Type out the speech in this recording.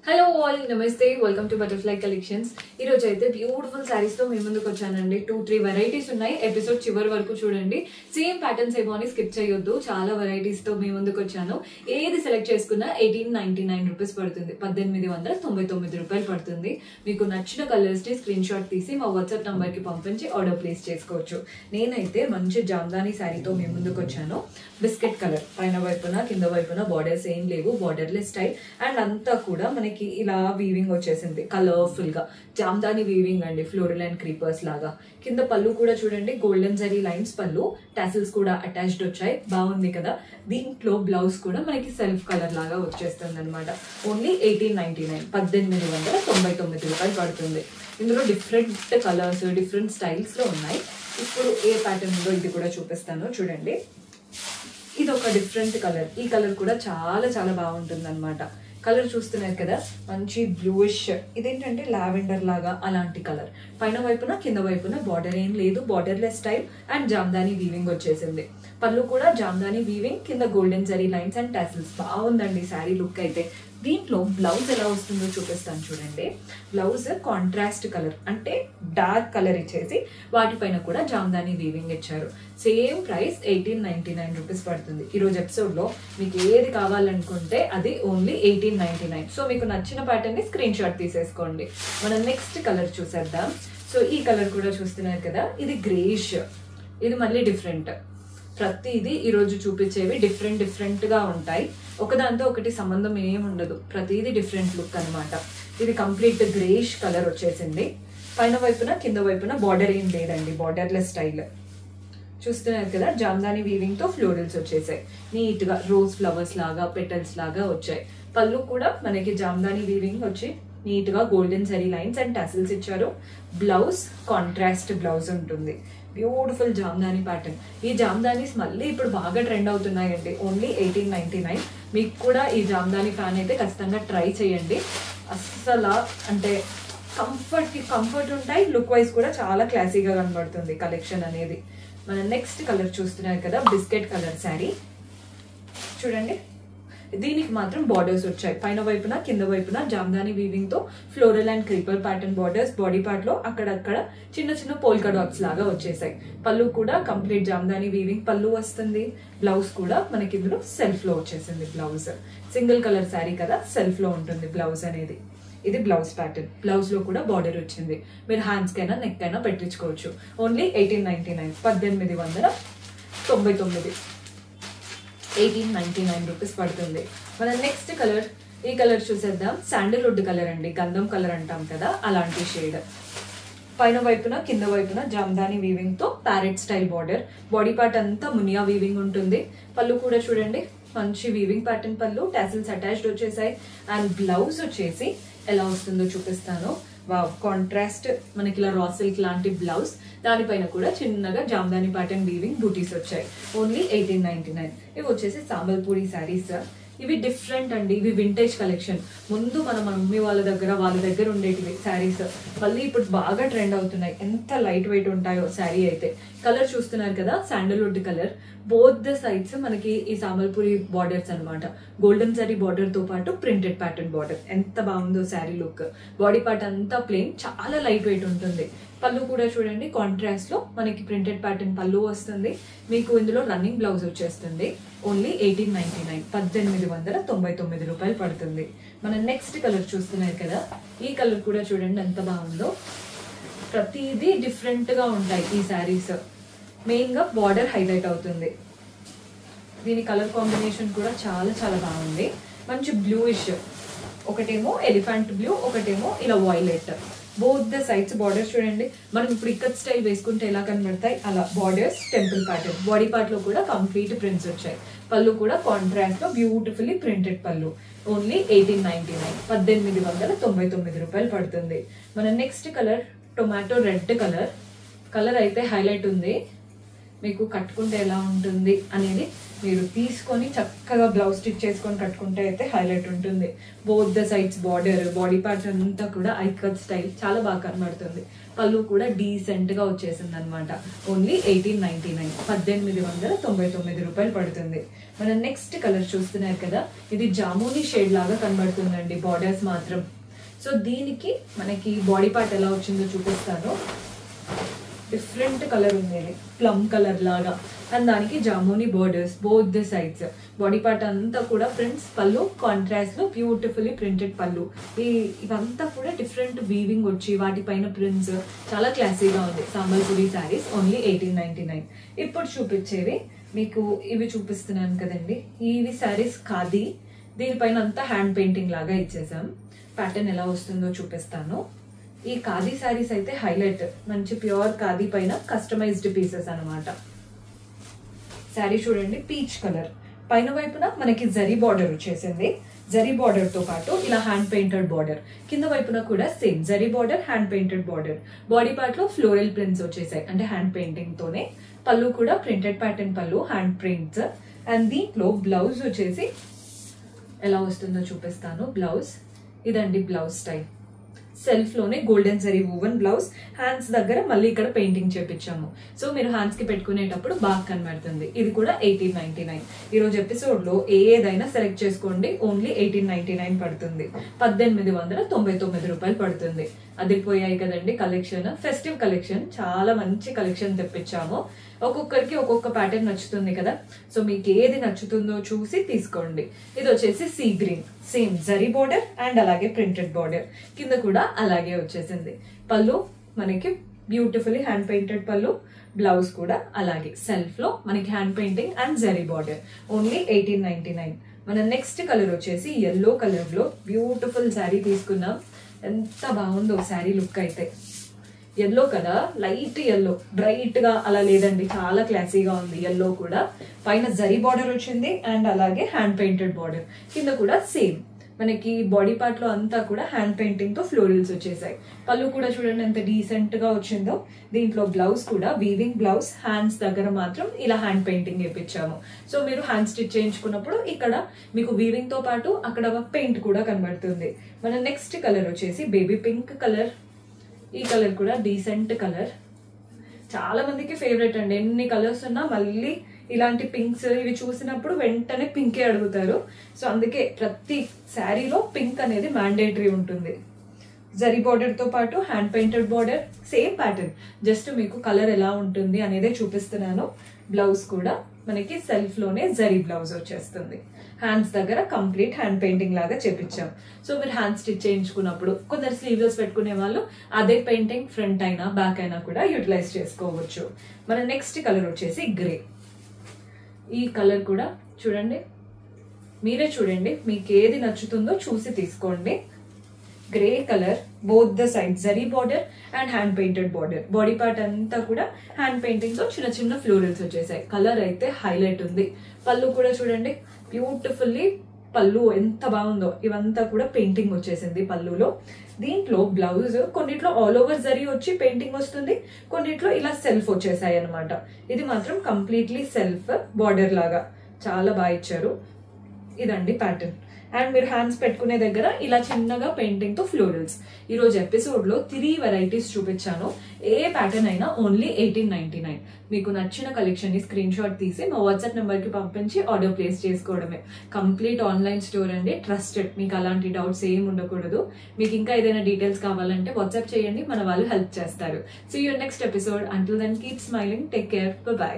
Hello all నమస్తే welcome to butterfly collections. ఈ రోజు అయితే బ్యూటిఫుల్ సారీస్ తో మీ ముందుకు వచ్చానండి. 2-3 వెరైటీస్ ఉన్నాయి. ఎపిసోడ్ చివరి వరకు చూడండి. సేమ్ ప్యాటర్న్స్ ఏమో అని స్కిప్ చేయొద్దు. చాలా వెరైటీస్ తో మీ ముందుకు వచ్చాను. ఏది సెలెక్ట్ చేసుకున్నా 1899 రూపీస్ పడుతుంది. 1899 రూపాయలు పడుతుంది. మీకు నచ్చిన కలర్స్ ని స్క్రీన్ షాట్ తీసి మా వాట్సాప్ నంబర్ కి పంపించి ఆర్డర్ ప్లేస్ చేసుకోవచ్చు. నేనైతే మంచి జామ్దాని శారీతో మీ ముందుకు వచ్చాను. బిస్కెట్ కలర్, పైన వైపున కింద వైపున బార్డర్స్ ఏం లేవు, బార్డర్లెస్ స్టైల్ అండ్ అంతా కూడా మనకి ఇలా వీవింగ్ వచ్చేసింది కలర్ఫుల్ గా. జామ్దాని వీవింగ్ అండి, ఫ్లోరల్ అండ్ క్రీపర్స్ లాగా. కింద పళ్ళు కూడా చూడండి, గోల్డెన్ జరీ లైన్స్ పళ్ళు, టాసిల్స్ కూడా అటాచ్డ్ వచ్చాయి. బాగుంది కదా. దీంట్లో బ్లౌజ్ కూడా మనకి సెల్ఫ్ కలర్ లాగా వచ్చేస్తుంది అనమాట. ఓన్లీ 1899, 1899 రూపాయలు పడుతుంది. ఇందులో డిఫరెంట్ కలర్స్, డిఫరెంట్ స్టైల్స్ లో ఉన్నాయి. ఇప్పుడు ఏ ప్యాటర్న్ ఉందో ఇది కూడా చూపిస్తాను చూడండి. ఇది ఒక డిఫరెంట్ కలర్. ఈ కలర్ కూడా చాలా చాలా బాగుంటుంది అనమాట. కలర్ చూస్తున్నారు కదా, మంచి బ్లూయిష్. ఇదేంటంటే లావెండర్ లాగా అలాంటి కలర్. పైన వైపున కింద వైపున బార్డర్ ఏం లేదు, borderless style and Jamdani weaving వచ్చేసింది. పళ్ళు కూడా జామ్దాని వీవింగ్, కింద golden zari lines and tassels. బాగుందండి శారీ లుక్ అయితే. దీంట్లో బ్లౌజ్ ఎలా వస్తుందో చూపిస్తాను చూడండి. బ్లౌజ్ కాంట్రాస్ట్ కలర్ అంటే డార్క్ కలర్ ఇచ్చేసి వాటిపైన కూడా జామ్దాని వీవింగ్ ఇచ్చారు. సేమ్ ప్రైస్ 1899 రూపీస్ పడుతుంది. ఈరోజు ఎపిసోడ్లో మీకు ఏది కావాలనుకుంటే అది ఓన్లీ 1899. సో మీకు నచ్చిన ప్యాటర్న్ ని స్క్రీన్ షాట్ తీసేసుకోండి. మనం నెక్స్ట్ కలర్ చూసేద్దాం. సో ఈ కలర్ కూడా చూస్తున్నారు కదా, ఇది గ్రేష్. ఇది మళ్ళీ డిఫరెంట్. ప్రతిదీ ఈరోజు చూపించేవి డిఫరెంట్ గా ఉంటాయి. ఒకదాంతో ఒకటి సంబంధం ఏమి ఉండదు. ప్రతిదీ డిఫరెంట్ లుక్ అనమాట. ఇది కంప్లీట్ గ్రేష్ కలర్ వచ్చేసింది. పైన వైపున కింద వైపున బార్డర్ ఏం లేదండి, బార్డర్లెస్ స్టైల్. చూస్తున్నారు కదా, జామ్దాని వీవింగ్ తో ఫ్లోరల్స్ వచ్చేసాయి. నీట్ గా రోజ్ ఫ్లవర్స్ లాగా, పెటల్స్ లాగా వచ్చాయి. పళ్ళు కూడా మనకి జామ్దాని వీవింగ్ వచ్చి నీట్ గా golden zari lines and tassels ఇచ్చారు. బ్లౌజ్ కాంట్రాస్ట్ బ్లౌజ్ ఉంటుంది. Beautiful Jamdani pattern. ఈ జామ్దానీస్ మళ్ళీ ఇప్పుడు బాగా ట్రెండ్ అవుతున్నాయండి. ఓన్లీ 1899. మీకు కూడా ఈ జామ్దాని ఫ్యాన్ అయితే ఖచ్చితంగా ట్రై చేయండి. అస్సలు అంటే కంఫర్ట్ ఉంటాయి. లుక్ వైజ్ కూడా చాలా క్లాసీగా కనబడుతుంది కలెక్షన్ అనేది. మన నెక్స్ట్ కలర్ చూస్తున్నారు కదా, బిస్కెట్ కలర్ శారీ చూడండి. దీనికి మాత్రం బార్డర్స్ వచ్చాయి. పైన వైపున కింద వైపున జామ్దాని వీవింగ్ తో floral and creeper pattern borders. Body part లో అక్కడక్కడ చిన్న చిన్న పోల్కా డాట్స్ లాగా వచ్చేసాయి. పళ్ళు కూడా కంప్లీట్ జామ్దాని వీవింగ్ పళ్ళు వస్తుంది. బ్లౌజ్ కూడా మనకి ఇందులో సెల్ఫ్ లో వచ్చేసింది. బ్లౌజ్ సింగిల్ కలర్ శారీ కదా, సెల్ఫ్ లో ఉంటుంది బ్లౌజ్ అనేది. ఇది బ్లౌజ్ ప్యాటర్న్. బ్లౌజ్ లో కూడా బార్డర్ వచ్చింది. మీరు హ్యాండ్స్ కైనా నెక్ కైనా పెట్టించుకోవచ్చు. ఓన్లీ 1899, 1899. 1899 రూపీస్ పడుతుంది. మన నెక్స్ట్ కలర్, ఈ కలర్ చూసేద్దాం. శాండల్వుడ్ కలర్ అండి, గంధం కలర్ అంటాం కదా, అలాంటి షేడ్. పైన వైపున కింద వైపున జామ్దాని వీవింగ్ తో parrot style border. Body part అంతా మునియా వీవింగ్ ఉంటుంది. పళ్ళు కూడా చూడండి, మంచి వీవింగ్ ప్యాటర్న్ పళ్ళు, టాసిల్స్ అటాచ్డ్ వచ్చేసాయి. అండ్ బ్లౌజ్ వచ్చేసి ఎలా వస్తుందో చూపిస్తాను. వావ్, కాంట్రాస్ట్ మనకి ఇలా రా సిల్క్ లాంటి బ్లౌజ్. దానిపైన కూడా చిన్నగా జామ్దాని ప్యాటర్న్ వీవింగ్ బూటీస్ వచ్చాయి. ఓన్లీ 1899. ఇవి వచ్చేసి సాంబల్పూరి శారీస్. ఇవి డిఫరెంట్ అండి. ఇవి వింటేజ్ కలెక్షన్. ముందు మన మమ్మీ వాళ్ళ దగ్గర ఉండేటివి శారీస్. మళ్ళీ ఇప్పుడు బాగా ట్రెండ్ అవుతున్నాయి. ఎంత లైట్ వెయిట్ ఉంటాయో శారీ అయితే. కలర్ చూస్తున్నారు కదా, sandalwood colour. Both the sides మనకి ఈ సాంబల్పూరి బార్డర్స్ అనమాట. గోల్డెన్ జరీ బార్డర్ తో పాటు ప్రింటెడ్ ప్యాటర్న్ బార్డర్. ఎంత బాగుందో శారీ లుక్. బాడీ పార్ట్ అంతా ప్లెయిన్, చాలా లైట్ వెయిట్ ఉంటుంది. పళ్ళు కూడా చూడండి, కాంట్రాస్ట్ లో మనకి ప్రింటెడ్ ప్యాటర్న్ పళ్ళు వస్తుంది. మీకు ఇందులో రన్నింగ్ బ్లౌజ్ వచ్చేస్తుంది. ఓన్లీ 1899, 1899 రూపాయలు పడుతుంది. మన నెక్స్ట్ కలర్ చూస్తున్నారు కదా, ఈ కలర్ కూడా చూడండి ఎంత బాగుందో. ప్రతిదీ డిఫరెంట్ గా ఉంటాయి ఈ శారీస్. మెయిన్ గా బార్డర్ హైలైట్ అవుతుంది. దీని కలర్ కాంబినేషన్ కూడా చాలా చాలా బాగుంది. మంచి బ్లూయిష్, ఒకటేమో ఎలిఫెంట్ బ్లూ, ఒకటేమో ఇలా violet. Both the sides borders చూడండి. మనం ఇప్పుడు ఇక్కత్ స్టైల్ వేసుకుంటే ఎలా కనబడతాయి అలా borders, temple pattern. Body part లో కూడా కంప్లీట్ ప్రింట్స్ వచ్చాయి. పళ్ళు కూడా కాంట్రాస్ట్ లో బ్యూటిఫుల్లీ ప్రింటెడ్ పళ్ళు. ఓన్లీ 1899, 1899 రూపాయలు పడుతుంది. మన next colour tomato red colour. Colour అయితే హైలైట్ ఉంది. మీకు కట్టుకుంటే ఎలా ఉంటుంది అనేది మీరు తీసుకొని చక్కగా బ్లౌజ్ స్టిచ్ చేసుకొని కట్టుకుంటే అయితే హైలైట్ ఉంటుంది. Both the sides border, body part అంతా కూడా ఐకట్ స్టైల్ చాలా బాగా కనబడుతుంది. పళ్ళు కూడా డీసెంట్ గా వచ్చేసింది అనమాట. ఓన్లీ 1899, 1899 రూపాయలు పడుతుంది. మన నెక్స్ట్ కలర్ చూస్తున్నారు కదా, ఇది జామునీ షేడ్ లాగా కనబడుతుందండి బార్డర్స్ మాత్రం. సో దీనికి మనకి బాడీ పార్ట్ ఎలా వచ్చిందో చూపిస్తాను. డిఫరెంట్ కలర్ ఉంది, ప్లమ్ కలర్ లాగా, అండ్ దానికి jamuni borders both the sides. Body part అంతా కూడా ప్రింట్స్, పళ్ళు కాంట్రాస్ట్ లో బ్యూటిఫుల్లీ ప్రింటెడ్ పళ్ళు. ఇవంతా కూడా డిఫరెంట్ వీవింగ్ వచ్చి వాటిపైన ప్రింట్స్ చాలా క్లాసీగా ఉంది. సంబల్పూరి శారీస్ ఓన్లీ 1899. ఇప్పుడు చూపించేవి మీకు ఇవి చూపిస్తున్నాను కదండి, ఇవి శారీస్ ఖాదీ. దీనిపైన అంతా హ్యాండ్ పెయింటింగ్ లాగా ఇచ్చేసాం. ప్యాటర్న్ ఎలా వస్తుందో చూపిస్తాను. ఈ ఖాదీ శారీస్ అయితే హైలైట్, మంచి ప్యూర్ ఖాదీ పైన కస్టమైజ్డ్ పీసెస్ అనమాట. శారీ చూడండి, పీచ్ కలర్, పైన వైపున మనకి జరీ బార్డర్ వచ్చేసింది. జరీ బార్డర్ తో పాటు ఇలా హ్యాండ్ పెయింటెడ్ బార్డర్, కింద వైపున కూడా same zari border, hand painted border. Body part లో ఫ్లోరల్ ప్రింట్స్ వచ్చేసాయి, అంటే హ్యాండ్ పెయింటింగ్ తోనే. పళ్ళు కూడా ప్రింటెడ్ ప్యాటర్న్ పళ్ళు, హ్యాండ్ ప్రింట్స్. అండ్ దీంట్లో బ్లౌజ్ వచ్చేసి ఎలా వస్తుందో చూపిస్తాను. బ్లౌజ్ ఇదండి, బ్లౌజ్ స్టైల్ సెల్ఫ్ లోనే గోల్డెన్ జరీ వూవన్ బ్లౌజ్. హ్యాండ్స్ దగ్గర మళ్ళీ ఇక్కడ పెయింటింగ్ చేపించాము. సో మీరు హ్యాండ్స్ కి పెట్టుకునేటప్పుడు బాగా కనబడుతుంది. ఇది కూడా 1899. ఈ రోజు ఎపిసోడ్ లో ఏదైనా సెలెక్ట్ చేసుకోండి, ఓన్లీ 1899 పడుతుంది. 1899 రూపాయలు పడుతుంది. అదిరిపోయాయి కదండి కలెక్షన్. ఫెస్టివ్ కలెక్షన్, చాలా మంచి కలెక్షన్ తెప్పించాము. ఒక్కొక్కరికి ఒక్కొక్క ప్యాటర్న్ నచ్చుతుంది కదా, సో మీకు ఏది నచ్చుతుందో చూసి తీసుకోండి. ఇది వచ్చేసి sea green, same zari border and అలాగే ప్రింటెడ్ బార్డర్, కింద కూడా అలాగే వచ్చేసింది. పళ్ళు మనకి బ్యూటిఫుల్లీ హ్యాండ్ పెయింటెడ్ పళ్ళు, బ్లౌజ్ కూడా అలాగే సెల్ఫ్ లో మనకి hand painting and zari border. Only 1899. మన నెక్స్ట్ కలర్ వచ్చేసి ఎల్లో కలర్ లో బ్యూటిఫుల్ శారీ తీసుకున్నాం. ఎంత బాగుందో శారీ లుక్ అయితే. ఎల్లో కదా, లైట్ ఎల్లో, బ్రైట్ గా అలా లేదండి, చాలా క్లాసీగా ఉంది. ఎల్లో కూడా పైన జరీ బార్డర్ వచ్చింది అండ్ అలాగే హ్యాండ్ పెయింటెడ్ బార్డర్, కింద కూడా సేమ్ మనకి బాడీ పార్ట్ లో అంతా కూడా హ్యాండ్ పెయింటింగ్ తో ఫ్లోరల్స్ వచ్చేసాయి. పళ్ళు కూడా చూడండి ఎంత డీసెంట్ గా వచ్చిందో. దీంట్లో బ్లౌజ్ కూడా వీవింగ్ బ్లౌజ్, హ్యాండ్స్ దగ్గర మాత్రం ఇలా హ్యాండ్ పెయింటింగ్ వేయించాము. సో మీరు హ్యాండ్ స్టిచ్ చేయించుకున్నప్పుడు ఇక్కడ మీకు వీవింగ్ తో పాటు అక్కడ పెయింట్ కూడా కనబడుతుంది. మన నెక్స్ట్ కలర్ వచ్చేసి బేబీ పింక్ కలర్. ఈ కలర్ కూడా డీసెంట్ కలర్, చాలా మందికి ఫేవరెట్ అండి. ఎన్ని కలర్స్ ఉన్నా మళ్ళీ ఇలాంటి పింక్స్ ఇవి చూసినప్పుడు వెంటనే పింకే అడుగుతారు. సో అందుకే ప్రతి శారీలో పింక్ అనేది మ్యాండేటరీ ఉంటుంది. జరీ బార్డర్ తో పాటు hand painted border, same pattern. Just మీకు కలర్ ఎలా ఉంటుంది అనేది చూపిస్తున్నాను. బ్లౌజ్ కూడా మనకి సెల్ఫ్ లోనే జరీ బ్లౌజ్ వచ్చేస్తుంది. హ్యాండ్స్ దగ్గర కంప్లీట్ హ్యాండ్ పెయింటింగ్ లాగా చేపించాం. సో మీరు హ్యాండ్ స్టిచ్ చేయించుకున్నప్పుడు కొందరు స్లీవ్లెస్ పెట్టుకునే వాళ్ళు అదే పెయింటింగ్ ఫ్రంట్ అయినా బ్యాక్ అయినా కూడా యూటిలైజ్ చేసుకోవచ్చు. మన నెక్స్ట్ కలర్ వచ్చేసి గ్రే. ఈ కలర్ కూడా చూడండి, మీరే చూడండి మీకు ఏది నచ్చుతుందో చూసి తీసుకోండి. Grey colour, both the side zari border and hand painted border. Body part అంతా కూడా హ్యాండ్ పెయింటింగ్ తో చిన్న చిన్న ఫ్లోరల్స్ వచ్చేసాయి. కలర్ అయితే హైలైట్ ఉంది. పళ్ళు కూడా చూడండి, బ్యూటిఫుల్లీ పళ్ళు ఎంత బాగుందో. ఇవంతా కూడా పెయింటింగ్ వచ్చేసింది పళ్ళులో. దీంట్లో బ్లౌజ్ కొన్నిట్లో ఆల్ ఓవర్ జరీ వచ్చి పెయింటింగ్ వస్తుంది, కొన్నిట్లో ఇలా సెల్ఫ్ వచ్చేసాయి అనమాట. ఇది మాత్రం కంప్లీట్లీ సెల్ఫ్ బార్డర్ లాగా చాలా బాగా ఇచ్చారు. ఇదండి ప్యాటర్న్. అండ్ మీరు హ్యాండ్స్ పెట్టుకునే దగ్గర ఇలా చిన్నగా పెయింటింగ్ తో ఫ్లోరల్స్. ఈ రోజు ఎపిసోడ్ లో 3 వెరైటీస్ చూపించాను. ఏ ప్యాటర్న్ అయినా ఓన్లీ 1899. మీకు నచ్చిన కలెక్షన్ ని స్క్రీన్ షాట్ తీసి మా వాట్సాప్ నెంబర్ కి పంపించి ఆర్డర్ ప్లేస్ చేసుకోవడమే. కంప్లీట్ ఆన్లైన్ స్టోర్ అండి, ట్రస్టెడ్. మీకు అలాంటి డౌట్స్ ఏం ఉండకూడదు. మీకు ఇంకా ఏదైనా డీటెయిల్స్ కావాలంటే వాట్సాప్ చేయండి, మన వాళ్ళు హెల్ప్ చేస్తారు. See you next episode. Until then keep smiling, take care, by.